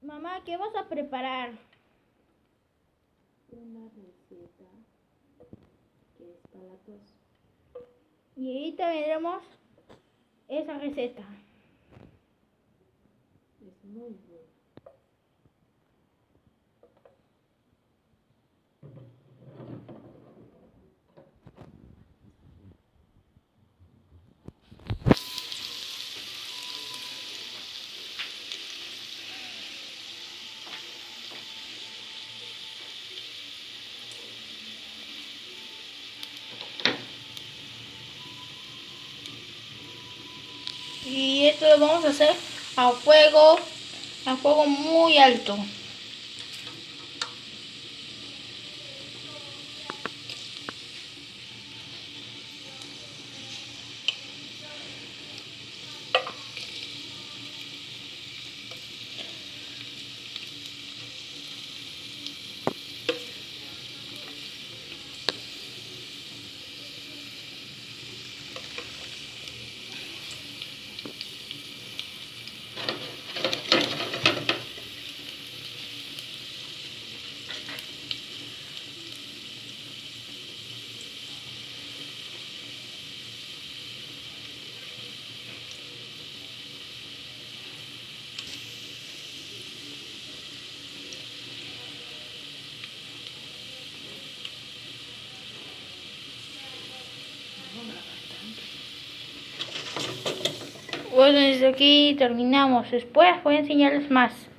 Mamá, ¿qué vas a preparar? Una receta que es para la tos. Y ahorita veremos esa receta. Es muy buena. Y esto lo vamos a hacer a fuego muy alto. Bueno, desde aquí terminamos. Después voy a enseñarles más.